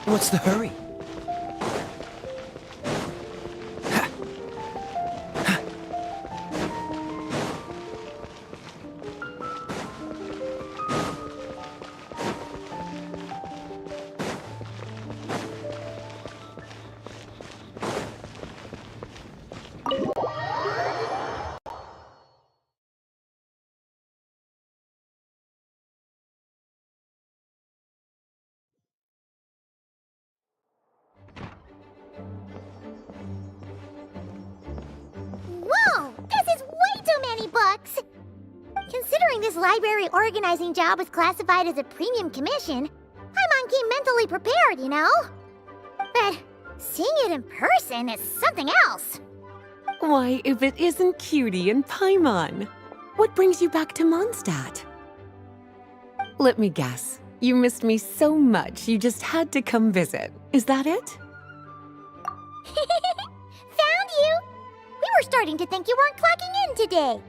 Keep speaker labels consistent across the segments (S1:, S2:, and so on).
S1: What's the hurry?
S2: Whoa! This is way too many books! Considering this library organizing job was classified as a premium commission, Paimon came mentally prepared, you know? But seeing it in person is something else.
S3: Why, if it isn't Cutie and Paimon? What brings you back to Mondstadt? Let me guess. You missed me so much you just had to come visit. Is that it?
S2: Found you! We were starting to think you weren't clocking in today.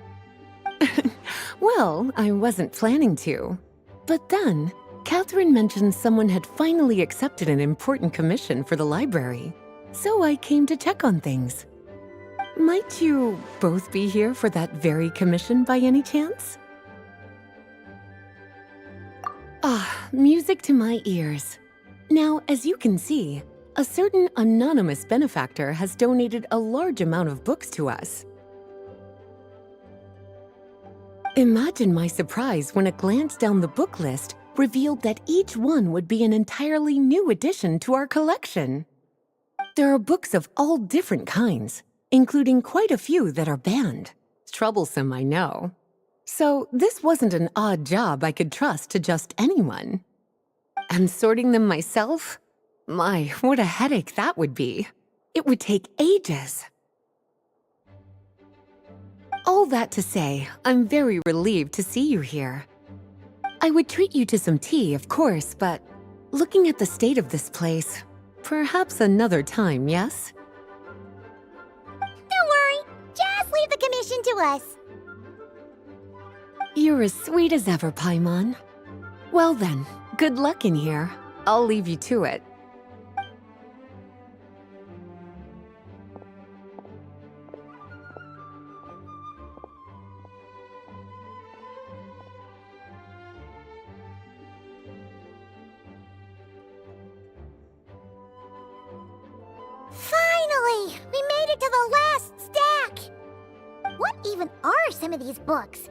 S3: Well, I wasn't planning to. But then, Catherine mentioned someone had finally accepted an important commission for the library. So I came to check on things. Might you both be here for that very commission by any chance? Ah, music to my ears. Now, as you can see, a certain anonymous benefactor has donated a large amount of books to us. Imagine my surprise when a glance down the book list revealed that each one would be an entirely new addition to our collection. There are books of all different kinds, including quite a few that are banned. Troublesome, I know. So this wasn't an odd job I could trust to just anyone. And sorting them myself? My, what a headache that would be. It would take ages. All that to say, I'm very relieved to see you here. I would treat you to some tea, of course, but looking at the state of this place, perhaps another time, yes?
S2: Don't worry, just leave the commission to us.
S3: You're as sweet as ever, Paimon. Well then, good luck in here. I'll leave you to it.
S2: Finally! We made it to the last stack! What even are some of these books?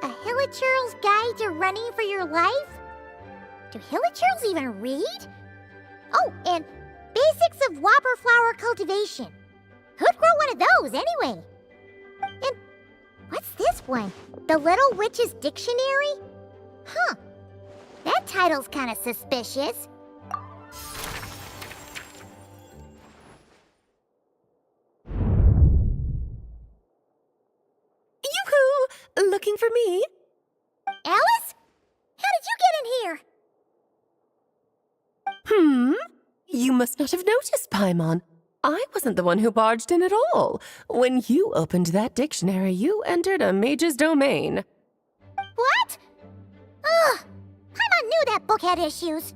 S2: A Hilichurl's Guide to Running for Your Life? Do Hilichurls even read? Oh, and Basics of Whopper Flower Cultivation. Who'd grow one of those, anyway? And what's this one? The Little Witch's Dictionary? Huh. That title's kinda suspicious.
S4: Yoo-hoo! Looking for me?
S2: Alice? How did you get in here?
S4: You must not have noticed, Paimon. I wasn't the one who barged in at all. When you opened that dictionary, you entered a mage's domain.
S2: What? Ugh! Paimon knew that book had issues.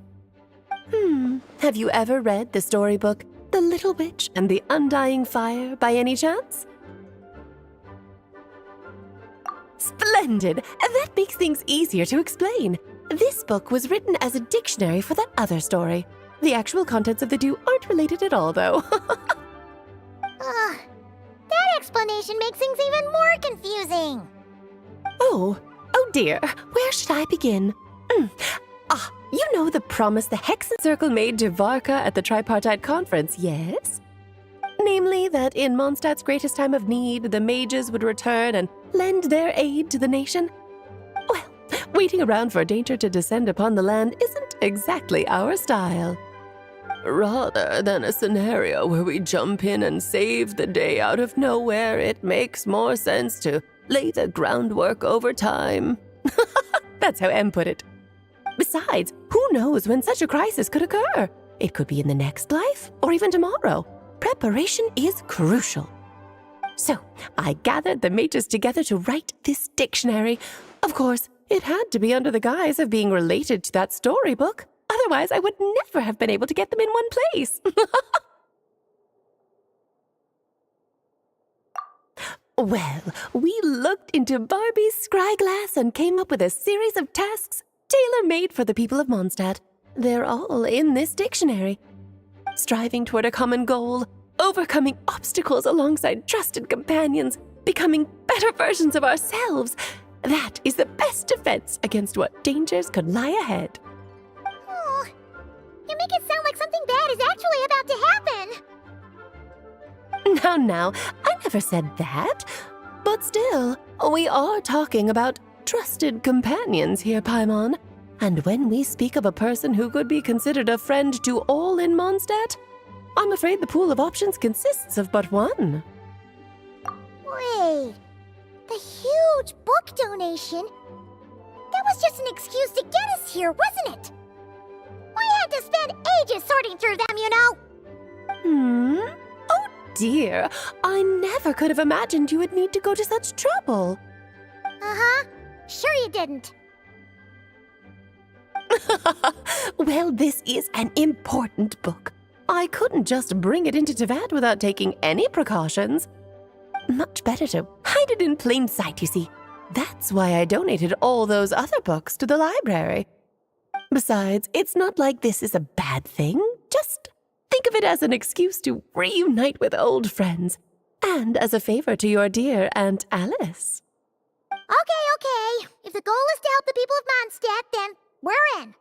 S4: Have you ever read the storybook, The Little Witch and the Undying Fire, by any chance? Splendid! That makes things easier to explain. This book was written as a dictionary for that other story. The actual contents of the two aren't related at all, though.
S2: Ugh. That explanation makes things even more confusing.
S4: Oh dear. Where should I begin? You know the promise the Hexen Circle made to Varka at the Tripartite Conference, yes? Namely, that in Mondstadt's greatest time of need, the mages would return and lend their aid to the nation? Well, waiting around for danger to descend upon the land isn't exactly our style. Rather than a scenario where we jump in and save the day out of nowhere, it makes more sense to lay the groundwork over time. That's how Em put it. Besides, who knows when such a crisis could occur? It could be in the next life, or even tomorrow. Preparation is crucial. So, I gathered the mages together to write this dictionary. Of course, it had to be under the guise of being related to that storybook. Otherwise, I would never have been able to get them in one place. Well, we looked into Barbie's scryglass and came up with a series of tasks tailor-made for the people of Mondstadt. They're all in this dictionary. Striving toward a common goal, overcoming obstacles alongside trusted companions, becoming better versions of ourselves. That is the best defense against what dangers could lie ahead.
S2: Oh, you make it sound like something bad is actually about to happen.
S4: Now, I never said that. But still, we are talking about trusted companions here, Paimon. And when we speak of a person who could be considered a friend to all in Mondstadt, I'm afraid the pool of options consists of but one.
S2: Wait, the huge book donation? That was just an excuse to get us here, wasn't it? We had to spend ages sorting through them, you know.
S4: Oh dear, I never could have imagined you would need to go to such trouble.
S2: Uh-huh. Sure you didn't.
S4: Well, this is an important book. I couldn't just bring it into Tevat without taking any precautions. Much better to hide it in plain sight, you see. That's why I donated all those other books to the library. Besides, it's not like this is a bad thing. Just think of it as an excuse to reunite with old friends. And as a favor to your dear Aunt Alice.
S2: Okay. If the goal is to help the people of Mondstadt, then we're in.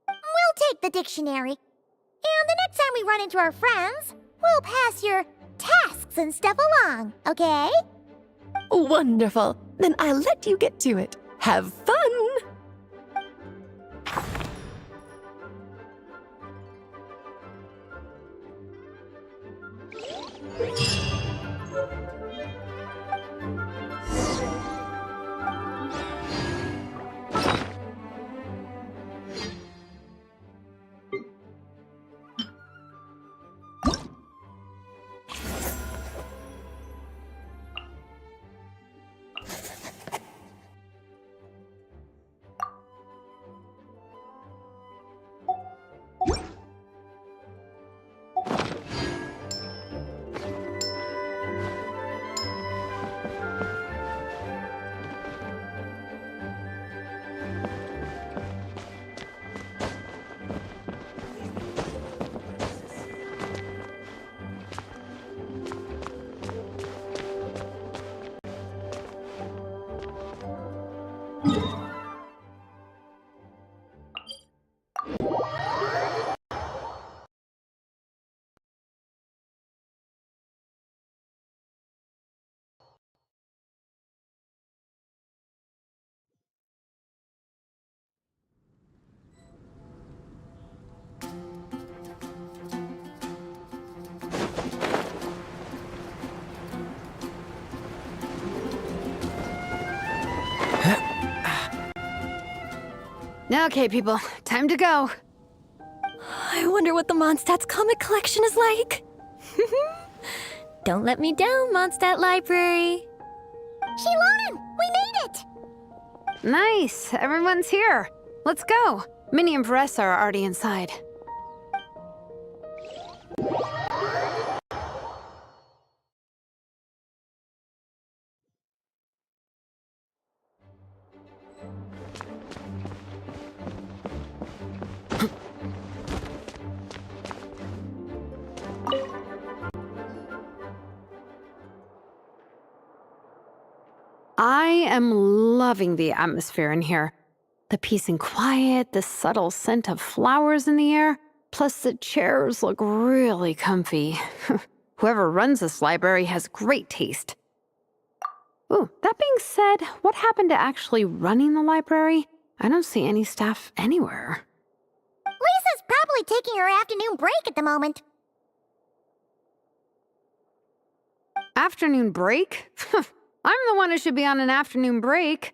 S2: We'll take the dictionary. And the next time we run into our friends, we'll pass your tasks and stuff along, okay?
S4: Wonderful. Then I'll let you get to it. Have fun!
S1: Okay, people, time to go.
S5: I wonder what the Mondstadt's comic collection is like. Don't let me down, Mondstadt Library.
S2: Shilonen, we made it!
S1: Nice, everyone's here. Let's go. Minnie and Varessa are already inside. I am loving the atmosphere in here. The peace and quiet, the subtle scent of flowers in the air, plus the chairs look really comfy. Whoever runs this library has great taste. Ooh, that being said, what happened to actually running the library? I don't see any staff anywhere.
S2: Lisa's probably taking her afternoon break at the moment.
S1: Afternoon break? I'm the one who should be on an afternoon break.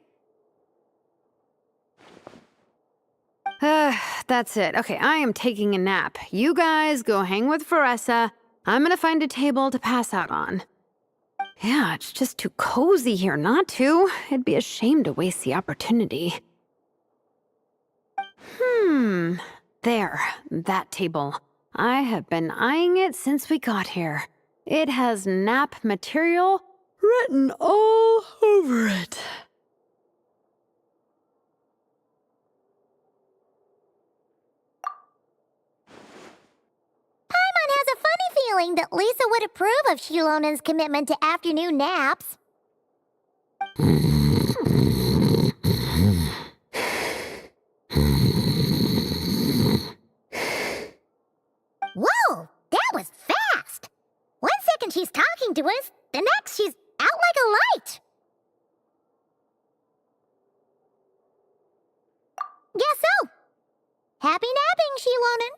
S1: That's it. Okay, I am taking a nap. You guys go hang with Varessa. I'm gonna find a table to pass out on. Yeah, it's just too cozy here not to. It'd be a shame to waste the opportunity. There, that table. I have been eyeing it since we got here. It has nap material written all over it.
S2: Paimon has a funny feeling that Lisa would approve of Shilonen's commitment to afternoon naps. Whoa, that was fast! 1 second she's talking to us, the next she's out like a light. Guess so. Happy napping, Shilonen.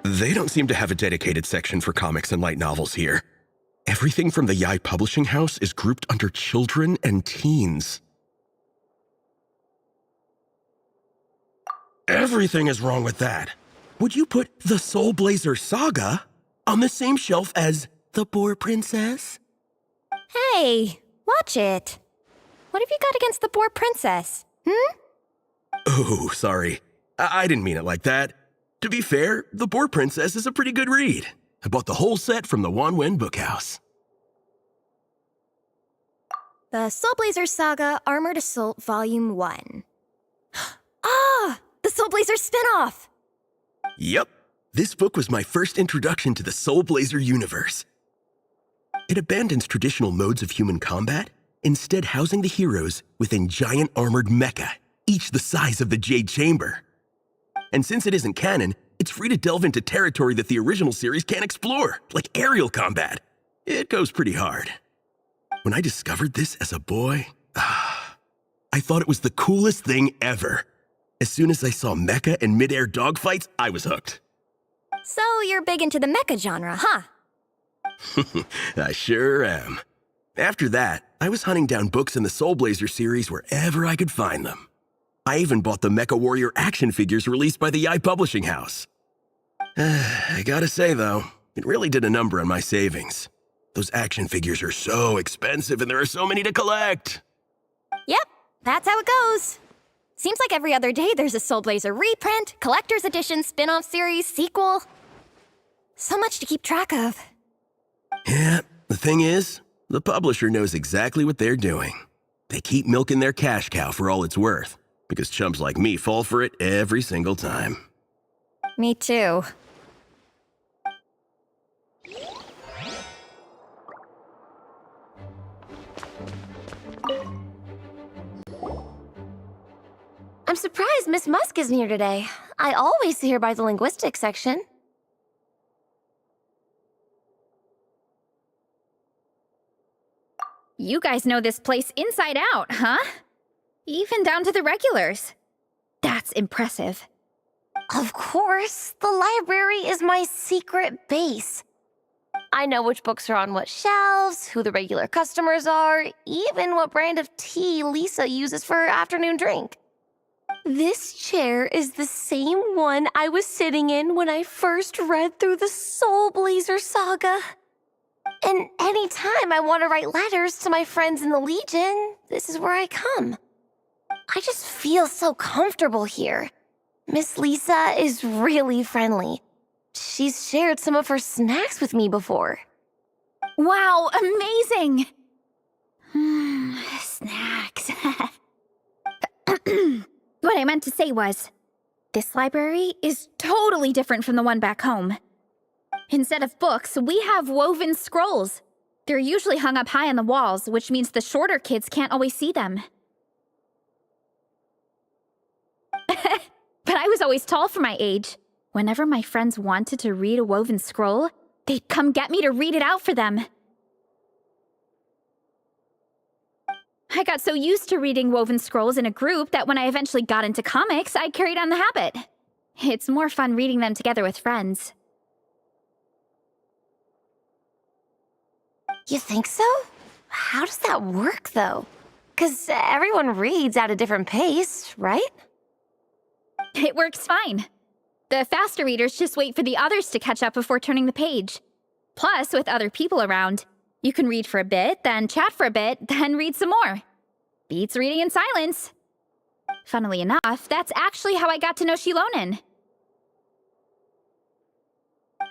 S6: They don't seem to have a dedicated section for comics and light novels here. Everything from the Yai Publishing House is grouped under children and teens. Everything is wrong with that. Would you put the Soul Blazer Saga on the same shelf as The Boar Princess?
S5: Hey, watch it. What have you got against the Boar Princess?
S6: Oh, sorry. I didn't mean it like that. To be fair, The Boar Princess is a pretty good read. I bought the whole set from the Wanwen Bookhouse.
S5: The Soul Blazer Saga Armored Assault Volume 1. Ah! The Soul Blazer spinoff!
S6: Yep. This book was my first introduction to the Soul Blazer universe. It abandons traditional modes of human combat, instead housing the heroes within giant armored mecha, each the size of the Jade Chamber. And since it isn't canon, it's free to delve into territory that the original series can't explore, like aerial combat. It goes pretty hard. When I discovered this as a boy, I thought it was the coolest thing ever. As soon as I saw mecha and mid-air dogfights, I was hooked.
S5: So you're big into the mecha genre, huh?
S6: I sure am. After that, I was hunting down books in the Soul Blazer series wherever I could find them. I even bought the Mecha Warrior action figures released by the Yai Publishing House. I gotta say, though, it really did a number on my savings. Those action figures are so expensive and there are so many to collect.
S5: Yep, that's how it goes. Seems like every other day there's a Soul Blazer reprint, collector's edition, spin-off series, sequel. So much to keep track of.
S6: Yeah, the thing is, the publisher knows exactly what they're doing. They keep milking their cash cow for all it's worth, because chumps like me fall for it every single time.
S5: Me too.
S4: I'm surprised Miss Musk isn't here today. I always see her by the linguistics section.
S7: You guys know this place inside out, huh? Even down to the regulars. That's impressive.
S4: Of course, the library is my secret base. I know which books are on what shelves, who the regular customers are, even what brand of tea Lisa uses for her afternoon drink. This chair is the same one I was sitting in when I first read through the Soul Blazer saga. And anytime I want to write letters to my friends in the Legion, this is where I come. I just feel so comfortable here. Miss Lisa is really friendly. She's shared some of her snacks with me before.
S7: Wow, amazing! Snacks. What I meant to say was, this library is totally different from the one back home. Instead of books, we have woven scrolls. They're usually hung up high on the walls, which means the shorter kids can't always see them. But I was always tall for my age. Whenever my friends wanted to read a woven scroll, they'd come get me to read it out for them. I got so used to reading woven scrolls in a group that when I eventually got into comics, I carried on the habit. It's more fun reading them together with friends.
S4: You think so? How does that work, though? 'Cause everyone reads at a different pace, right?
S7: It works fine. The faster readers just wait for the others to catch up before turning the page. Plus, with other people around, you can read for a bit, then chat for a bit, then read some more. Beats reading in silence. Funnily enough, that's actually how I got to know Shilonen.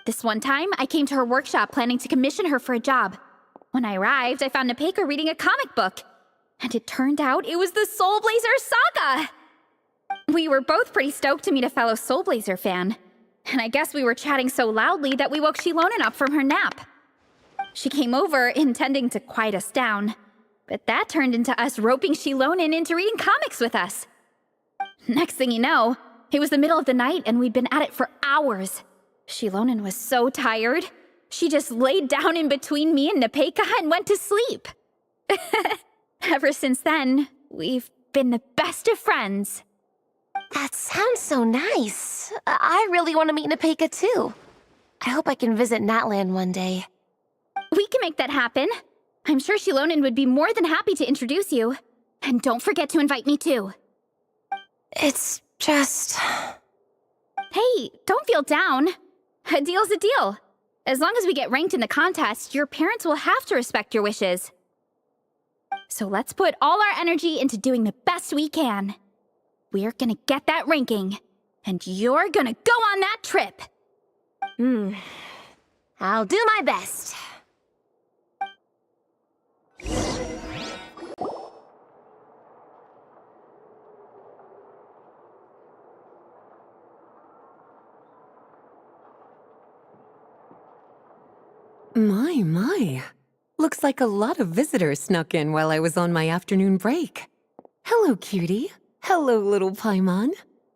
S7: This one time, I came to her workshop planning to commission her for a job. When I arrived, I found Nepeka reading a comic book. And it turned out it was the Soul Blazer Saga! We were both pretty stoked to meet a fellow Soul Blazer fan. And I guess we were chatting so loudly that we woke Shilonen up from her nap. She came over, intending to quiet us down. But that turned into us roping Shilonen into reading comics with us. Next thing you know, it was the middle of the night and we'd been at it for hours. Shilonen was so tired, she just laid down in between me and Nepeka and went to sleep. Ever since then, we've been the best of friends.
S4: That sounds so nice. I really want to meet Nepeka too. I hope I can visit Natland one day.
S7: We can make that happen. I'm sure Shilonen would be more than happy to introduce you. And don't forget to invite me too.
S4: It's just...
S7: Hey, don't feel down. A deal's a deal. As long as we get ranked in the contest, your parents will have to respect your wishes. So let's put all our energy into doing the best we can. We're gonna get that ranking, and you're gonna go on that trip.
S4: I'll do my best.
S3: My. Looks like a lot of visitors snuck in while I was on my afternoon break. Hello, cutie. Hello, little Paimon.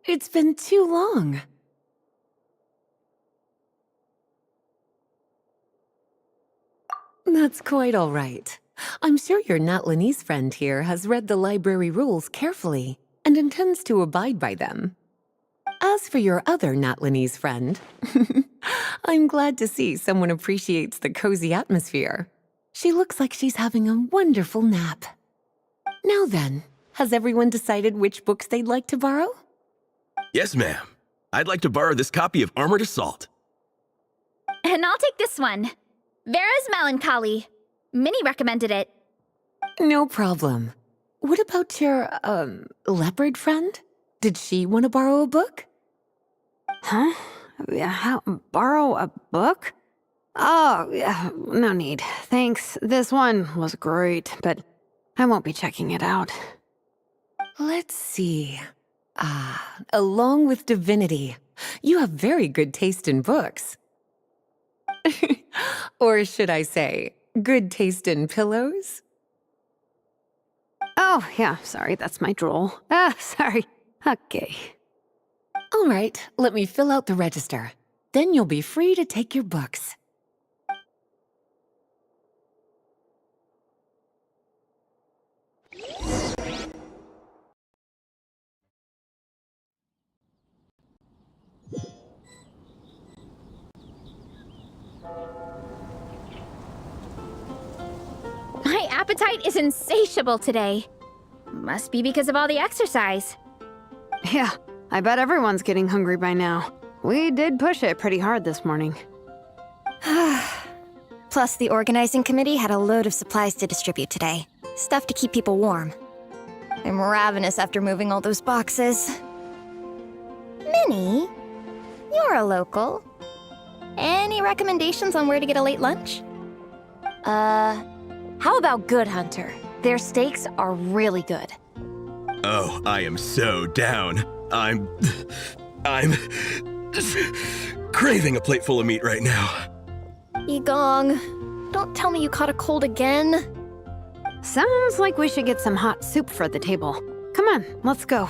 S3: It's been too long. That's quite all right. I'm sure your Natlanese friend here has read the library rules carefully and intends to abide by them. As for your other Natlanese friend, I'm glad to see someone appreciates the cozy atmosphere. She looks like she's having a wonderful nap. Now then, has everyone decided which books they'd like to borrow?
S6: Yes, ma'am. I'd like to borrow this copy of Armored Assault.
S7: And I'll take this one. Vera's Melancholy. Minnie recommended it.
S3: No problem. What about your, leopard friend? Did she want to borrow a book?
S1: Huh? Borrow a book? Oh, yeah, no need. Thanks. This one was great, but I won't be checking it out.
S3: Let's see. Along with Divinity, you have very good taste in books. Or should I say, good taste in pillows?
S1: Oh, yeah, sorry, that's my drool. Sorry. Okay.
S3: All right, let me fill out the register. Then you'll be free to take your books.
S7: My appetite is insatiable today. Must be because of all the exercise.
S1: Yeah, I bet everyone's getting hungry by now. We did push it pretty hard this morning.
S5: Plus, the organizing committee had a load of supplies to distribute today. Stuff to keep people warm. I'm ravenous after moving all those boxes. Minnie, you're a local. Any recommendations on where to get a late lunch?
S4: How about Good Hunter? Their steaks are really good.
S6: Oh, I am so down. I'm craving a plate full of meat right now.
S5: Yigong, don't tell me you caught a cold again.
S1: Sounds like we should get some hot soup for the table. Come on, let's go.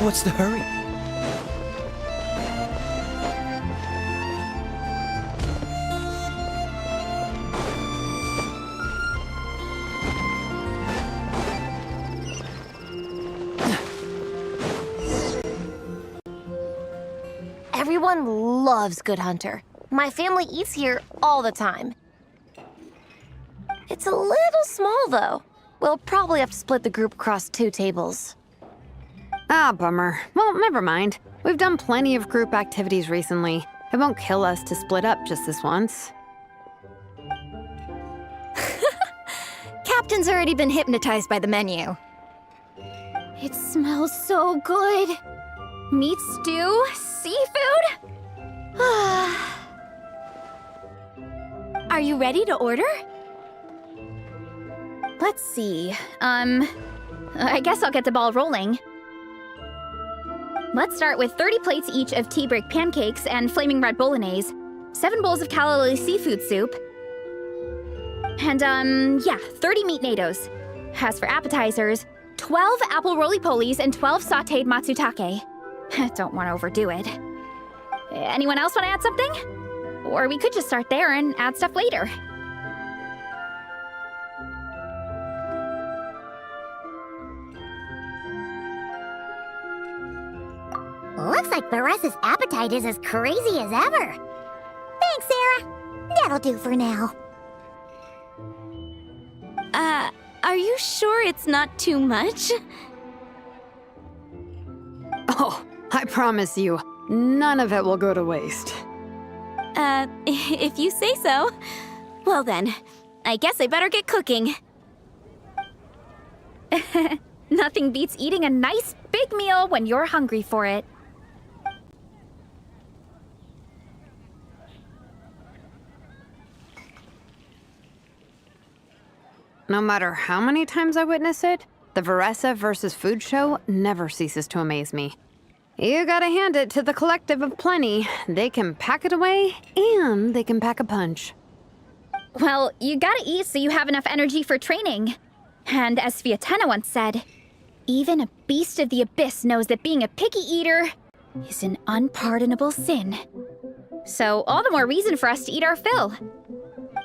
S8: What's the hurry?
S5: Everyone loves Good Hunter. My family eats here all the time. It's a little small, though. We'll probably have to split the group across 2 tables.
S1: Ah, bummer. Well, never mind. We've done plenty of group activities recently. It won't kill us to split up just this once.
S5: Captain's already been hypnotized by the menu.
S7: It smells so good. Meat stew? Seafood? Are you ready to order? Let's see. I guess I'll get the ball rolling. Let's start with 30 plates each of tea break pancakes and flaming red bolognese, 7 bowls of calla lily seafood soup, and 30 meat nados. As for appetizers, 12 apple roly-polies and 12 sautéed matsutake. Don't want to overdo it. Anyone else want to add something? Or we could just start there and add stuff later.
S2: Looks like Baressa's appetite is as crazy as ever. Thanks, Sarah. That'll do for now.
S7: Are you sure it's not too much?
S1: Oh, I promise you, none of it will go to waste.
S7: If you say so. Well then, I guess I better get cooking. Nothing beats eating a nice big meal when you're hungry for it.
S1: No matter how many times I witness it, the Veressa versus Food show never ceases to amaze me. You gotta hand it to the collective of plenty. They can pack it away, and they can pack a punch.
S7: Well, you gotta eat so you have enough energy for training. And as Fiatena once said, even a beast of the abyss knows that being a picky eater is an unpardonable sin. So all the more reason for us to eat our fill.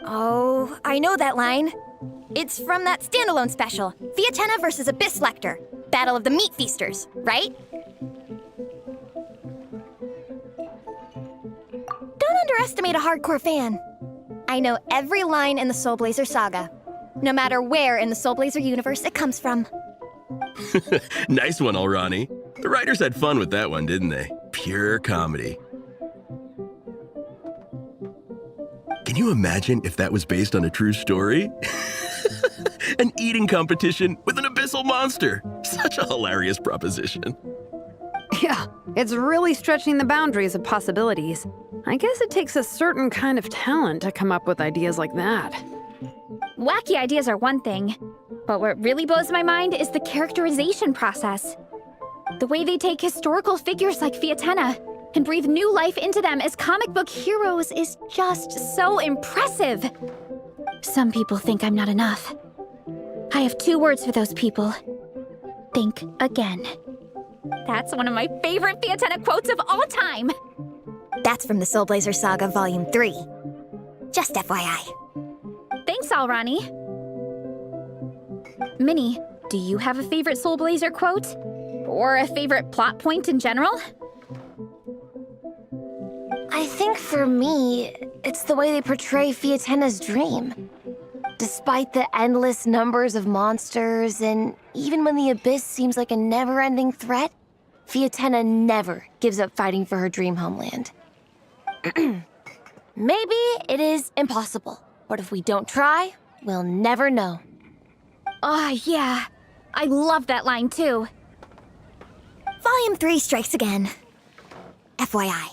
S5: Oh, I know that line. It's from that standalone special, Fiatena versus Abyss Lecter, Battle of the Meat Feasters, right? Don't underestimate a hardcore fan. I know every line in the Soul Blazer saga, no matter where in the Soul Blazer universe it comes from.
S6: Nice one, Alrani. The writers had fun with that one, didn't they? Pure comedy. Can you imagine if that was based on a true story? An eating competition with an abyssal monster. Such a hilarious proposition.
S1: Yeah, it's really stretching the boundaries of possibilities. I guess it takes a certain kind of talent to come up with ideas like that.
S7: Wacky ideas are one thing, but what really blows my mind is the characterization process. The way they take historical figures like Fiatena and breathe new life into them as comic book heroes is just so impressive. Some people think I'm not enough. I have 2 words for those people. Think again. That's one of my favorite Fiatena quotes of all time.
S5: That's from the Soul Blazer Saga Volume 3. Just FYI.
S7: Thanks, Alrani. Minnie, do you have a favorite Soul Blazer quote? Or a favorite plot point in general?
S5: I think for me, it's the way they portray Fiatena's dream. Despite the endless numbers of monsters, and even when the Abyss seems like a never-ending threat, Fiatena never gives up fighting for her dream homeland. Maybe it is impossible, but if we don't try, we'll never know.
S7: Oh, yeah. I love that line, too.
S5: Volume 3 strikes again. FYI.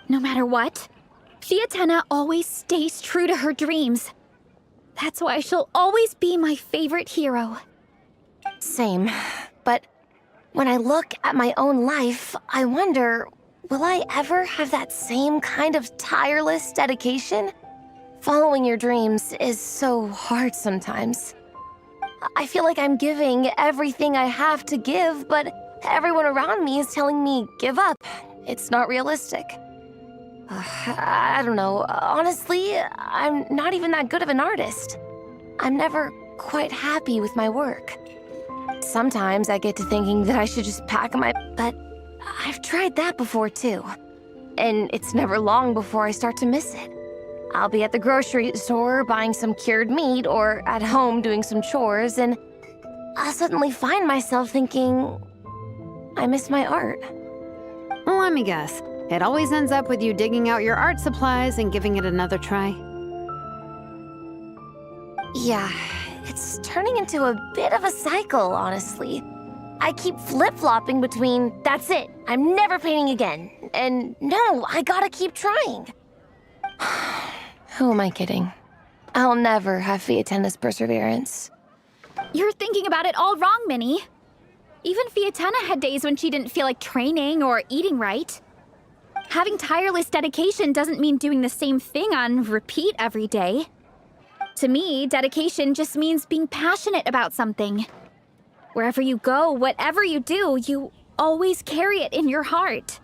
S7: No matter what, Fiatena always stays true to her dreams. That's why she'll always be my favorite hero.
S5: Same. But when I look at my own life, I wonder, will I ever have that same kind of tireless dedication? Following your dreams is so hard sometimes. I feel like I'm giving everything I have to give, but everyone around me is telling me, give up. It's not realistic. I don't know. Honestly, I'm not even that good of an artist. I'm never quite happy with my work. Sometimes I get to thinking that I should just pack my... But I've tried that before, too. and it's never long before I start to miss it. I'll be at the grocery store buying some cured meat or at home doing some chores, and I'll suddenly find myself thinking, I miss my art.
S1: Let me guess. It always ends up with you digging out your art supplies and giving it another try.
S5: Yeah, it's turning into a bit of a cycle, honestly. I keep flip-flopping between, that's it, I'm never painting again, and no, I gotta keep trying. Who am I kidding? I'll never have Fiatenna's perseverance.
S7: You're thinking about it all wrong, Minnie. Even Fiatenna had days when she didn't feel like training or eating right. Having tireless dedication doesn't mean doing the same thing on repeat every day. To me, dedication just means being passionate about something. Wherever you go, whatever you do, you always carry it in your heart.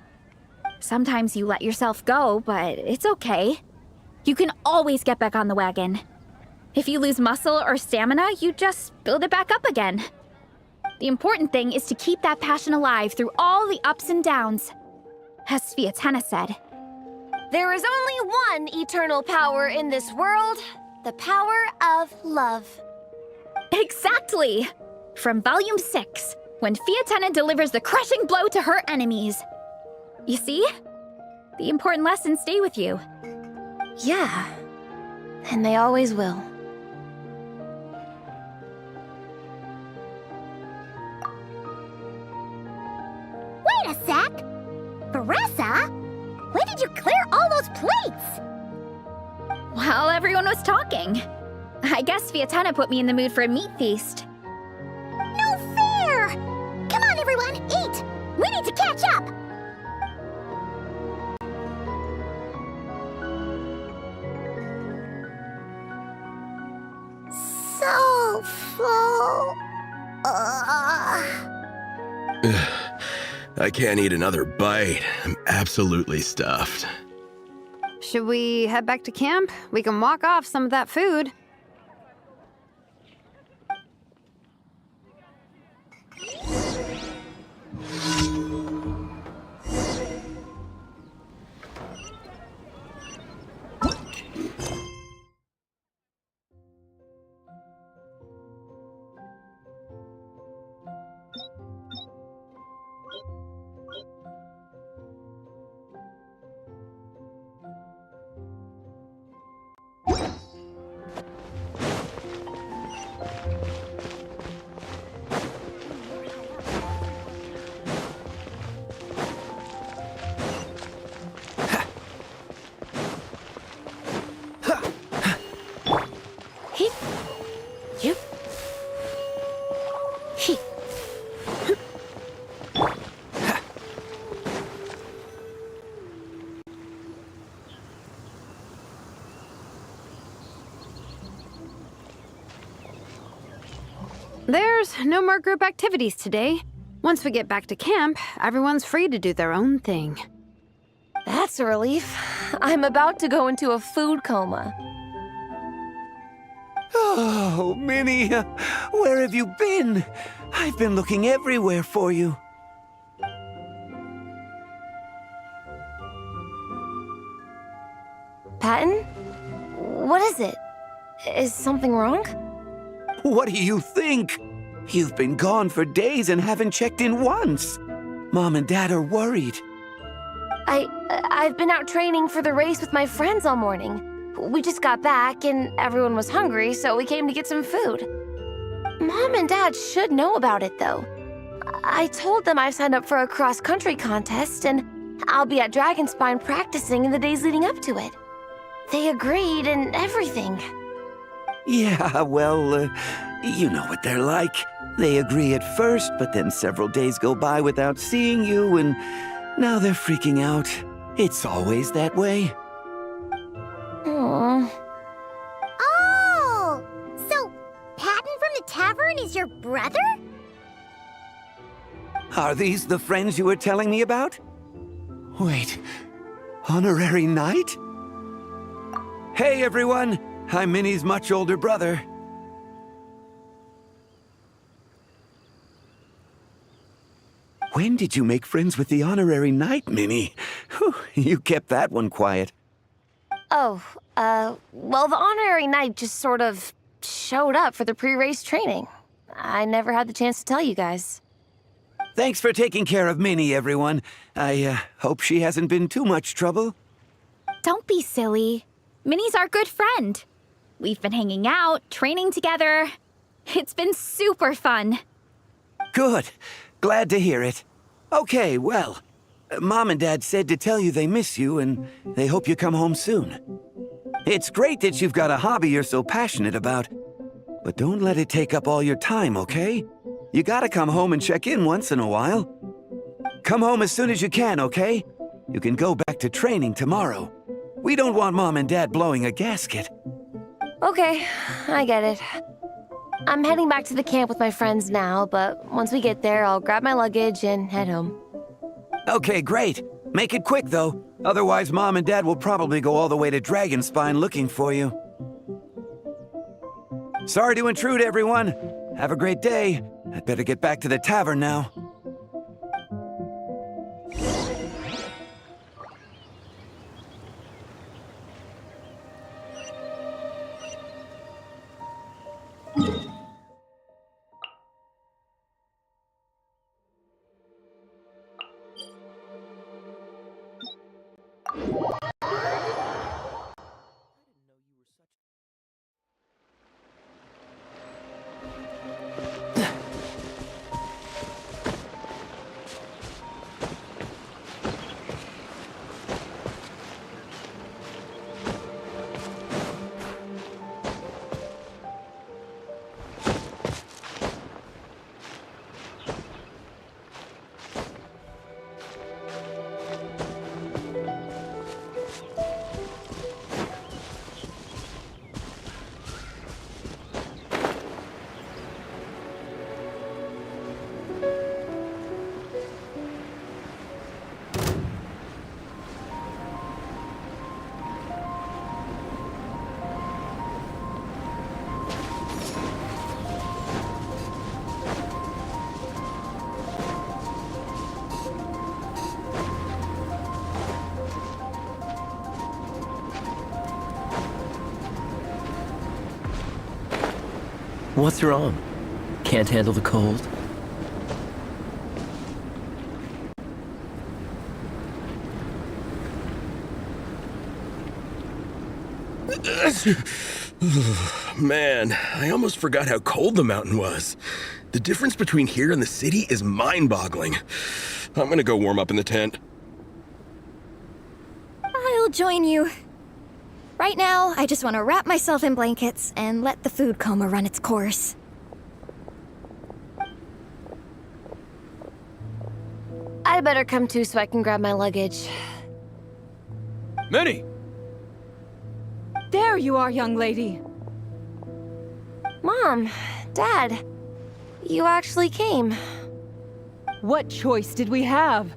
S7: Sometimes you let yourself go, but it's okay. You can always get back on the wagon. If you lose muscle or stamina, you just build it back up again. The important thing is to keep that passion alive through all the ups and downs. As Fiatenna said,
S5: There is only one eternal power in this world, the power of love.
S7: exactly! From Volume 6, when Fiatenna delivers the crushing blow to her enemies. You see? The important lessons stay with you.
S5: Yeah, and they always will.
S2: Wait a sec! Beressa? When did you clear all those plates?
S7: While everyone was talking. I guess Fiatenna put me in the mood for a meat feast.
S2: No fair! Come on, everyone, eat! We need to catch up! So full.
S6: I can't eat another bite. I'm absolutely stuffed.
S1: Should we head back to camp? We can walk off some of that food. There's no more group activities today. Once we get back to camp, everyone's free to do their own thing.
S5: That's a relief. I'm about to go into a food coma.
S8: Oh, Minnie, where have you been? I've been looking everywhere for you.
S5: Patton? What is it? Is something wrong?
S8: What do you think? You've been gone for days and haven't checked in once. Mom and Dad are worried.
S5: I've been out training for the race with my friends all morning. We just got back and everyone was hungry, so we came to get some food. Mom and Dad should know about it, though. I told them I signed up for a cross-country contest and I'll be at Dragonspine practicing in the days leading up to it. They agreed and everything.
S8: Yeah, well, you know what they're like. They agree at first, but then several days go by without seeing you, and now they're freaking out. It's always that way.
S5: Aww.
S2: Oh! So, Patton from the tavern is your brother?
S8: Are these the friends you were telling me about? Wait, honorary knight? Hey, everyone! I'm Minnie's much older brother. When did you make friends with the honorary knight, Minnie? Phew, you kept that one quiet.
S5: Oh, well, the honorary knight just sort of showed up for the pre-race training. I never had the chance to tell you guys.
S8: Thanks for taking care of Minnie, everyone. I hope she hasn't been too much trouble.
S7: Don't be silly. Minnie's our good friend. We've been hanging out, training together. It's been super fun.
S8: Good. Glad to hear it. Okay, well, Mom and Dad said to tell you they miss you and they hope you come home soon. It's great that you've got a hobby you're so passionate about, but don't let it take up all your time, okay? You gotta come home and check in once in a while. Come home as soon as you can, okay? You can go back to training tomorrow. We don't want Mom and Dad blowing a gasket.
S5: Okay, I get it. I'm heading back to the camp with my friends now, but once we get there, I'll grab my luggage and head home.
S8: Okay, great. Make it quick, though. Otherwise, Mom and Dad will probably go all the way to Dragonspine looking for you. Sorry to intrude, everyone. Have a great day. I'd better get back to the tavern now.
S9: What's wrong? Can't handle the cold?
S6: Man, I almost forgot how cold the mountain was. The difference between here and the city is mind-boggling. I'm gonna go warm up in the tent.
S10: I'll join you. Right now, I just want to wrap myself in blankets and let the food coma run its course.
S5: I better come too so I can grab my luggage.
S11: Minnie!
S12: There you are, young lady.
S5: Mom, Dad, you actually came.
S12: What choice did we have?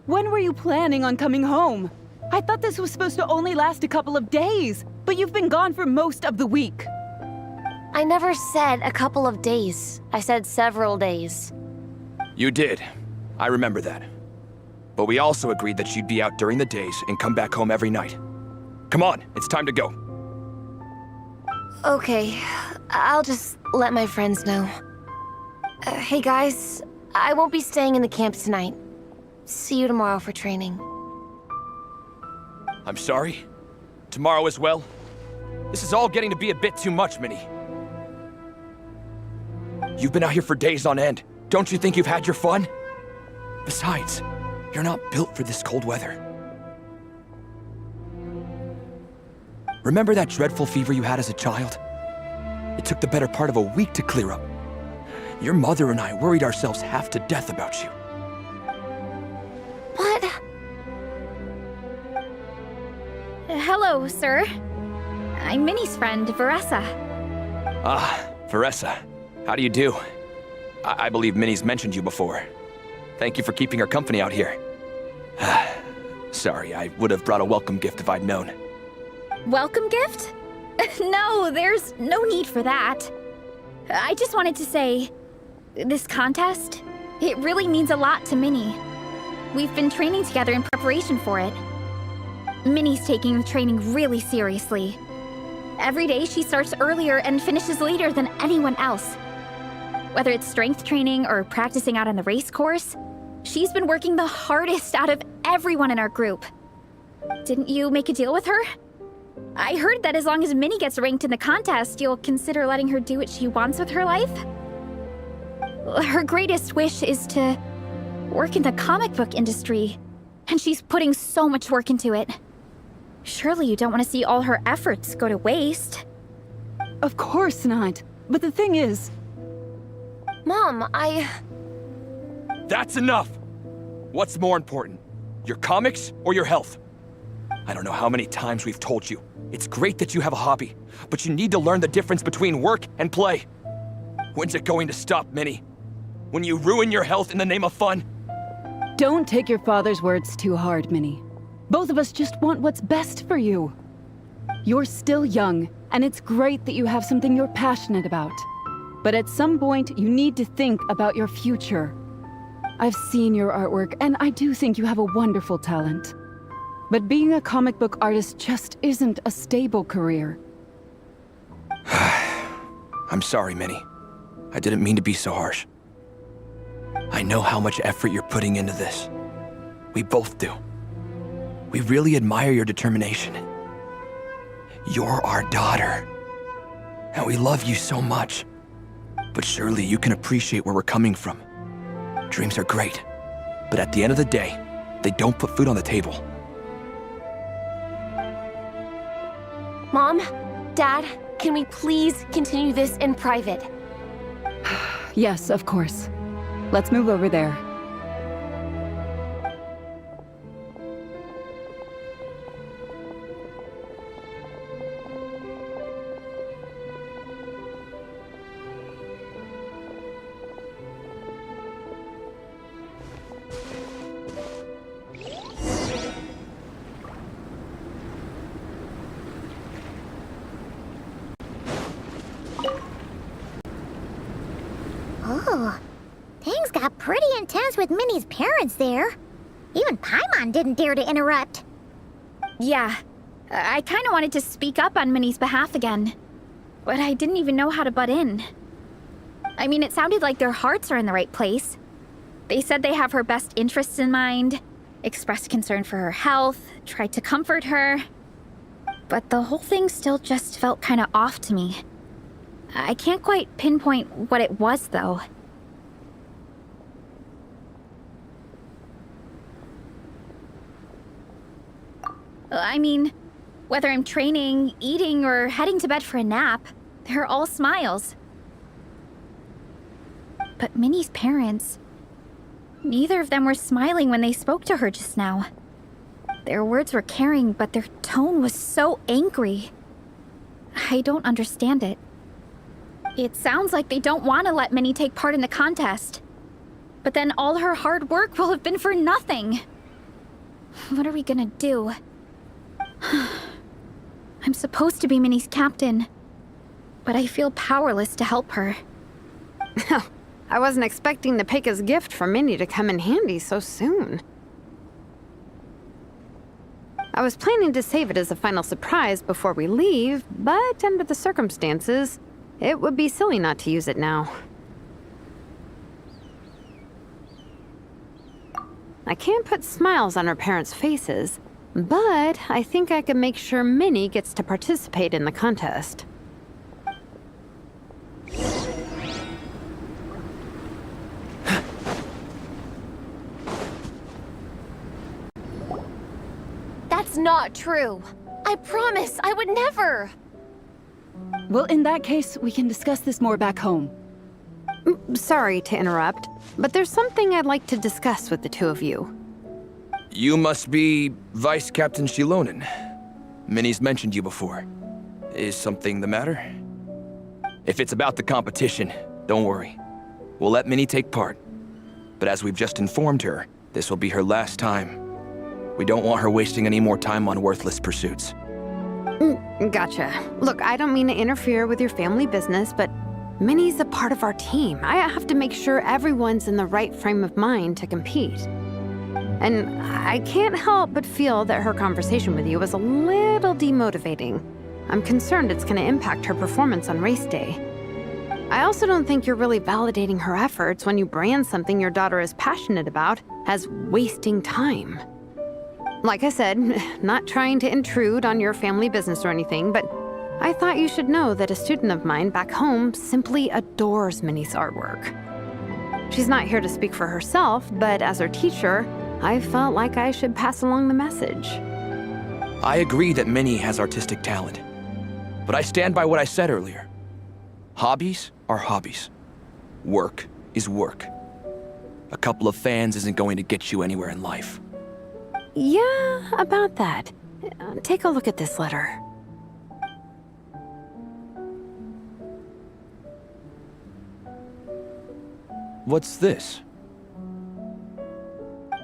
S12: When were you planning on coming home? I thought this was supposed to only last a couple of days, but you've been gone for most of the week.
S5: I never said a couple of days. I said several days.
S11: You did. I remember that. But we also agreed that you'd be out during the days and come back home every night. Come on, it's time to go.
S5: Okay, I'll just let my friends know. Hey guys, I won't be staying in the camp tonight. See you tomorrow for training.
S11: I'm sorry. Tomorrow as well. This is all getting to be a bit too much, Minnie. You've been out here for days on end. Don't you think you've had your fun? Besides, you're not built for this cold weather. Remember that dreadful fever you had as a child? It took the better part of a week to clear up. Your mother and I worried ourselves half to death about you.
S5: What?
S7: Hello, sir. I'm Minnie's friend, Veressa.
S11: Ah, Veressa. How do you do? I believe Minnie's mentioned you before. Thank you for keeping her company out here. Sorry, I would have brought a welcome gift if I'd known.
S7: Welcome gift? No, there's no need for that. I just wanted to say, this contest, it really means a lot to Minnie. We've been training together in preparation for it. Minnie's taking the training really seriously. Every day she starts earlier and finishes later than anyone else. Whether it's strength training or practicing out on the race course, she's been working the hardest out of everyone in our group. Didn't you make a deal with her? I heard that as long as Minnie gets ranked in the contest, you'll consider letting her do what she wants with her life? Her greatest wish is to work in the comic book industry, and she's putting so much work into it. Surely you don't want to see all her efforts go to waste.
S12: Of course not. But the thing is...
S5: Mom,
S11: That's enough! What's more important? Your comics or your health? I don't know how many times we've told you. It's great that you have a hobby, but you need to learn the difference between work and play. When's it going to stop, Minnie? When you ruin your health in the name of fun?
S12: Don't take your father's words too hard, Minnie. Both of us just want what's best for you. You're still young, and it's great that you have something you're passionate about. But at some point, you need to think about your future. I've seen your artwork, and I do think you have a wonderful talent. But being a comic book artist just isn't a stable career.
S11: I'm sorry, Minnie. I didn't mean to be so harsh. I know how much effort you're putting into this. We both do. We really admire your determination. You're our daughter. And we love you so much. But surely you can appreciate where we're coming from. Dreams are great. But at the end of the day, they don't put food on the table.
S5: Mom, Dad, can we please continue this in private?
S12: Yes, of course. Let's move over there.
S2: Oh, things got pretty intense with Minnie's parents there. Even Paimon didn't dare to interrupt.
S7: Yeah, I kind of wanted to speak up on Minnie's behalf again, but I didn't even know how to butt in. I mean, it sounded like their hearts are in the right place. They said they have her best interests in mind, expressed concern for her health, tried to comfort her. But the whole thing still just felt kind of off to me. I can't quite pinpoint what it was, though. I mean, whether I'm training, eating, or heading to bed for a nap, they're all smiles. But Minnie's parents, neither of them were smiling when they spoke to her just now. Their words were caring, but their tone was so angry. I don't understand it. It sounds like they don't want to let Minnie take part in the contest. But then all her hard work will have been for nothing. What are we gonna do? I'm supposed to be Minnie's captain, but I feel powerless to help her.
S1: I wasn't expecting the Pekka's gift from Minnie to come in handy so soon. I was planning to save it as a final surprise before we leave, but under the circumstances, it would be silly not to use it now. I can't put smiles on her parents' faces, but I think I can make sure Minnie gets to participate in the contest.
S5: That's not true. I promise I would never.
S12: Well, in that case, we can discuss this more back home.
S1: Sorry to interrupt, but there's something I'd like to discuss with the two of you.
S11: You must be Vice Captain Shilonen. Minnie's mentioned you before. Is something the matter? If it's about the competition, don't worry. We'll let Minnie take part. But as we've just informed her, this will be her last time. We don't want her wasting any more time on worthless pursuits.
S1: Gotcha. Look, I don't mean to interfere with your family business, but Minnie's a part of our team. I have to make sure everyone's in the right frame of mind to compete. And I can't help but feel that her conversation with you was a little demotivating. I'm concerned it's going to impact her performance on race day. I also don't think you're really validating her efforts when you brand something your daughter is passionate about as wasting time. Like I said, not trying to intrude on your family business or anything, but I thought you should know that a student of mine back home simply adores Minnie's artwork. She's not here to speak for herself, but as her teacher, I felt like I should pass along the message.
S11: I agree that Minnie has artistic talent, but I stand by what I said earlier. Hobbies are hobbies. Work is work. A couple of fans isn't going to get you anywhere in life.
S1: Yeah, about that. Take a look at this letter.
S11: What's this?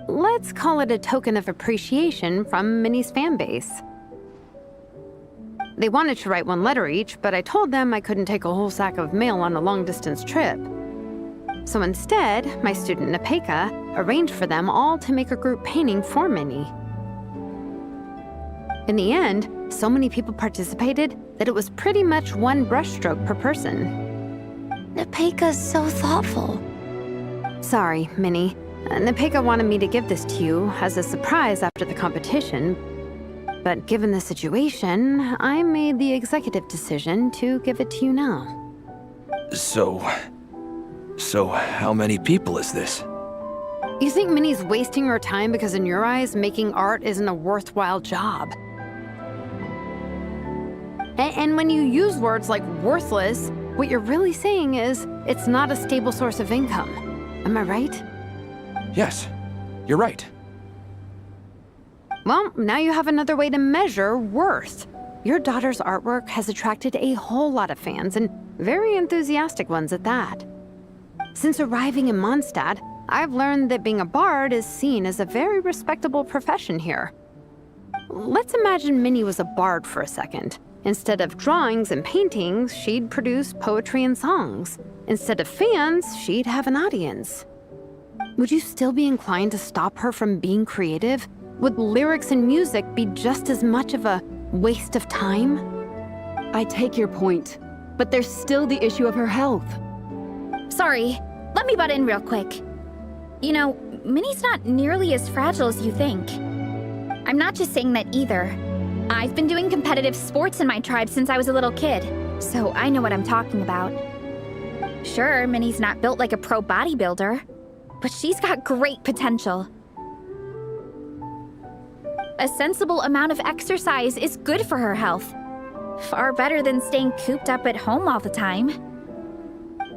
S1: Let's call it a token of appreciation from Minnie's fan base. They wanted to write one letter each, but I told them I couldn't take a whole sack of mail on a long-distance trip. So instead, my student Nepeka arranged for them all to make a group painting for Minnie. In the end, so many people participated that it was pretty much one brushstroke per person.
S5: Nepeka's so thoughtful.
S1: Sorry, Minnie. Nepeka wanted me to give this to you as a surprise after the competition, but given the situation, I made the executive decision to give it to you now.
S11: So how many people is this?
S1: You think Minnie's wasting her time because in your eyes, making art isn't a worthwhile job? And when you use words like worthless, what you're really saying is it's not a stable source of income. Am I right?
S11: Yes, you're right.
S1: Well, now you have another way to measure worth. Your daughter's artwork has attracted a whole lot of fans, and very enthusiastic ones at that. Since arriving in Mondstadt, I've learned that being a bard is seen as a very respectable profession here. Let's imagine Minnie was a bard for a second. Instead of drawings and paintings, she'd produce poetry and songs. Instead of fans, she'd have an audience. Would you still be inclined to stop her from being creative? Would lyrics and music be just as much of a waste of time?
S12: I take your point, but there's still the issue of her health.
S7: Sorry, let me butt in real quick. You know, Minnie's not nearly as fragile as you think. I'm not just saying that either. I've been doing competitive sports in my tribe since I was a little kid, so I know what I'm talking about. Sure, Minnie's not built like a pro bodybuilder, but she's got great potential. A sensible amount of exercise is good for her health. Far better than staying cooped up at home all the time.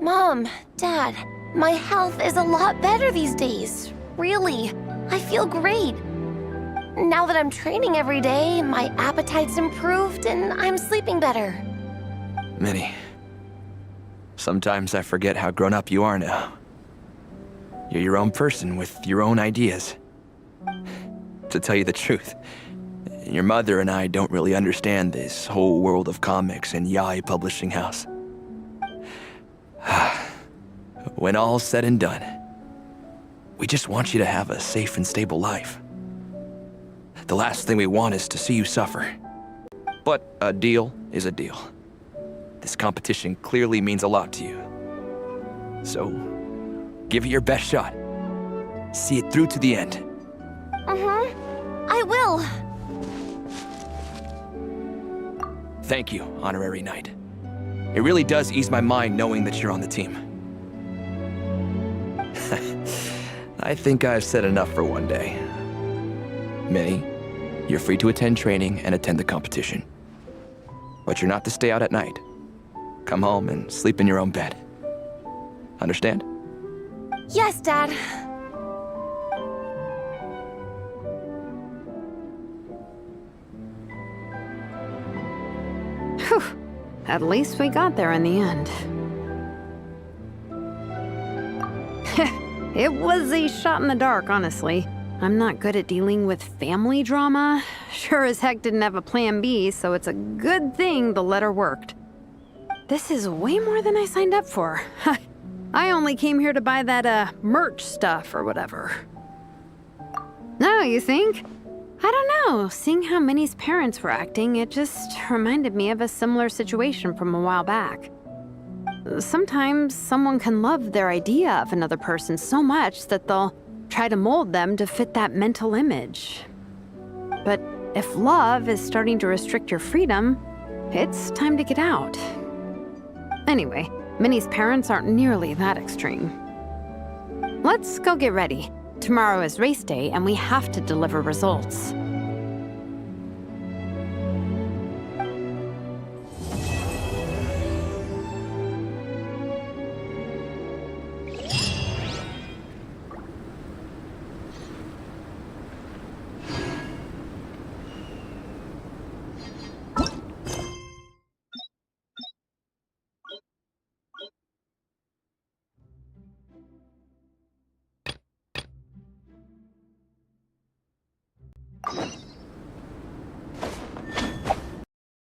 S5: Mom, Dad, my health is a lot better these days. Really, I feel great. Now that I'm training every day, my appetite's improved and I'm sleeping better.
S11: Minnie, sometimes I forget how grown up you are now. You're your own person with your own ideas. To tell you the truth, your mother and I don't really understand this whole world of comics and yaoi publishing house. When all's said and done, we just want you to have a safe and stable life. The last thing we want is to see you suffer. But a deal is a deal. This competition clearly means a lot to you. So, give it your best shot. See it through to the end.
S5: I will.
S11: Thank you, Honorary Knight. It really does ease my mind knowing that you're on the team. I think I've said enough for one day. Minnie, you're free to attend training and attend the competition. But you're not to stay out at night. Come home and sleep in your own bed. Understand?
S5: Yes, Dad.
S1: Whew. At least we got there in the end. It was a shot in the dark, honestly. I'm not good at dealing with family drama. Sure as heck didn't have a plan B, so it's a good thing the letter worked. This is way more than I signed up for. I only came here to buy that, merch stuff or whatever. No, you think? I don't know. Seeing how Minnie's parents were acting, it just reminded me of a similar situation from a while back. Sometimes someone can love their idea of another person so much that they'll try to mold them to fit that mental image. But if love is starting to restrict your freedom, it's time to get out. Anyway, Minnie's parents aren't nearly that extreme. Let's go get ready. Tomorrow is race day and we have to deliver results.